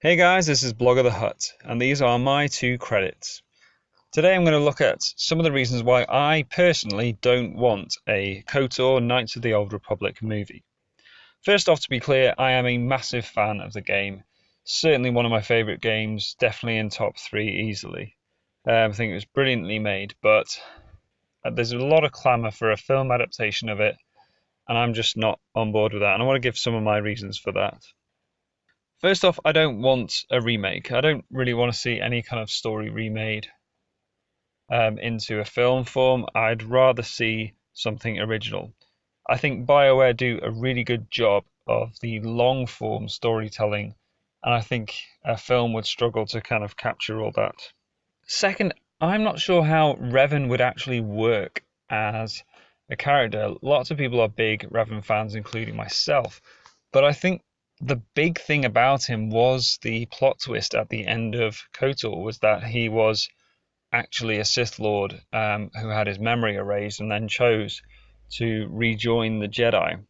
Hey guys, this is Blog of the Hut, and these are my two credits. Today I'm going to look at some of the reasons why I personally don't want a KoTOR Knights of the Old Republic movie. First off, to be clear, I am a massive fan of the game. Certainly one of my favourite games, definitely in top 3 easily. I think it was brilliantly made, but there's a lot of clamour for a film adaptation of it, and I'm just not on board with that, and I want to give some of my reasons for that. First off, I don't want a remake. I don't really want to see any kind of story remade into a film form. I'd rather see something original. I think BioWare do a really good job of the long form storytelling, and I think a film would struggle to kind of capture all that. Second, I'm not sure how Revan would actually work as a character. Lots of people are big Revan fans, including myself, but I think the big thing about him was the plot twist at the end of KoTOR was that he was actually a Sith Lord who had his memory erased and then chose to rejoin the Jedi.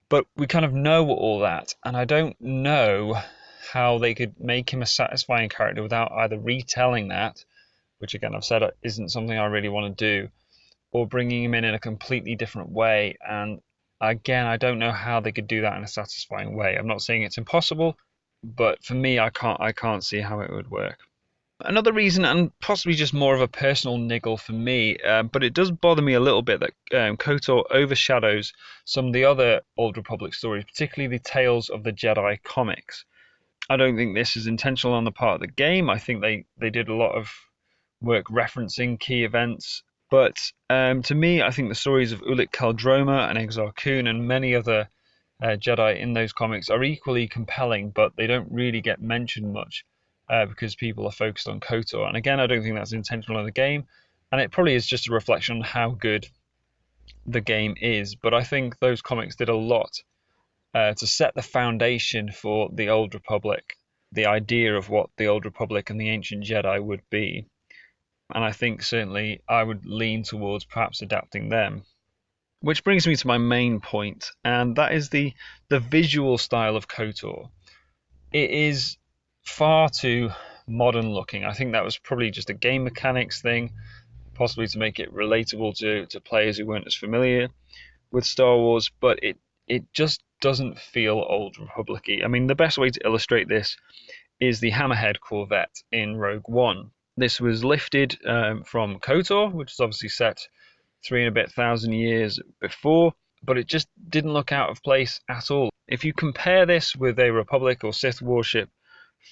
But we kind of know all that, and I don't know how they could make him a satisfying character without either retelling that, which again I've said isn't something I really want to do, or bringing him in a completely different way. And again, I don't know how they could do that in a satisfying way. I'm not saying it's impossible, but for me, I can't see how it would work. Another reason, and possibly just more of a personal niggle for me, but it does bother me a little bit that KoTOR overshadows some of the other Old Republic stories, particularly the Tales of the Jedi comics. I don't think this is intentional on the part of the game. I think they did a lot of work referencing key events. But to me, I think the stories of Qel-Droma and Exar Kun and many other Jedi in those comics are equally compelling, but they don't really get mentioned much because people are focused on KoTOR. And again, I don't think that's intentional in the game, and it probably is just a reflection on how good the game is. But I think those comics did a lot to set the foundation for the Old Republic, the idea of what the Old Republic and the ancient Jedi would be. And I think certainly I would lean towards perhaps adapting them. Which brings me to my main point, and that is the visual style of KoTOR. It is far too modern looking. I think that was probably just a game mechanics thing, possibly to make it relatable to players who weren't as familiar with Star Wars, but it just doesn't feel Old Republic-y. I mean, the best way to illustrate this is the Hammerhead Corvette in Rogue One. This was lifted from KoTOR, which is obviously set 3,000 years before, but it just didn't look out of place at all. If you compare this with a Republic or Sith warship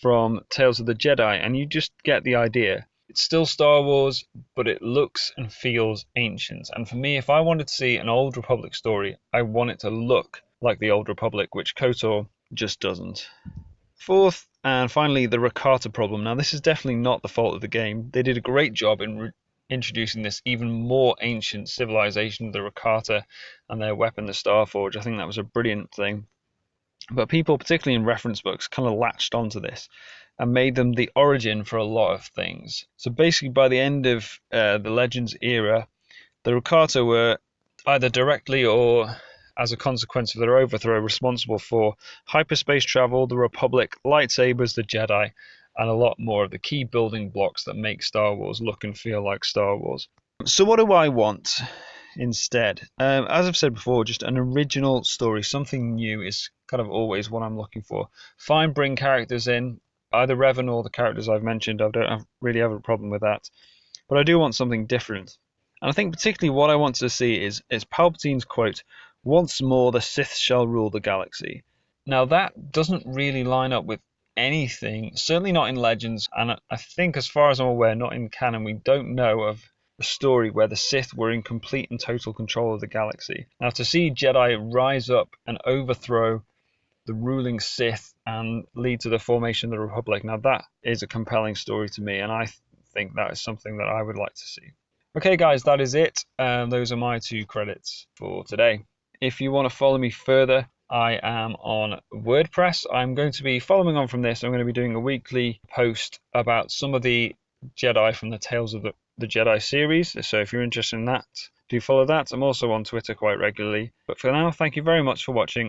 from Tales of the Jedi, and you just get the idea, it's still Star Wars, but it looks and feels ancient. And for me, if I wanted to see an Old Republic story, I want it to look like the Old Republic, which KoTOR just doesn't. Fourth, and finally, the ricotta problem. Now, this is definitely not the fault of the game. They did a great job in introducing this even more ancient civilization, the ricotta, and their weapon, the Starforge. I think that was a brilliant thing. But people, particularly in reference books, kind of latched onto this and made them the origin for a lot of things. So basically, by the end of the Legends era, the ricotta were either directly or as a consequence of their overthrow, responsible for hyperspace travel, the Republic, lightsabers, the Jedi, and a lot more of the key building blocks that make Star Wars look and feel like Star Wars. So what do I want instead? As I've said before, just an original story, something new is kind of always what I'm looking for. Fine, bring characters in, either Revan or the characters I've mentioned. I don't really have a problem with that. But I do want something different. And I think particularly what I want to see is Palpatine's quote, "Once more the Sith shall rule the galaxy." Now that doesn't really line up with anything, certainly not in Legends, and I think as far as I'm aware, not in canon. We don't know of a story where the Sith were in complete and total control of the galaxy. Now to see Jedi rise up and overthrow the ruling Sith and lead to the formation of the Republic, now that is a compelling story to me, and I think that is something that I would like to see. Okay guys, that is it. Those are my two credits for today. If you want to follow me further, I am on WordPress. I'm going to be following on from this. I'm going to be doing a weekly post about some of the Jedi from the Tales of the Jedi series. So if you're interested in that, do follow that. I'm also on Twitter quite regularly. But for now, thank you very much for watching.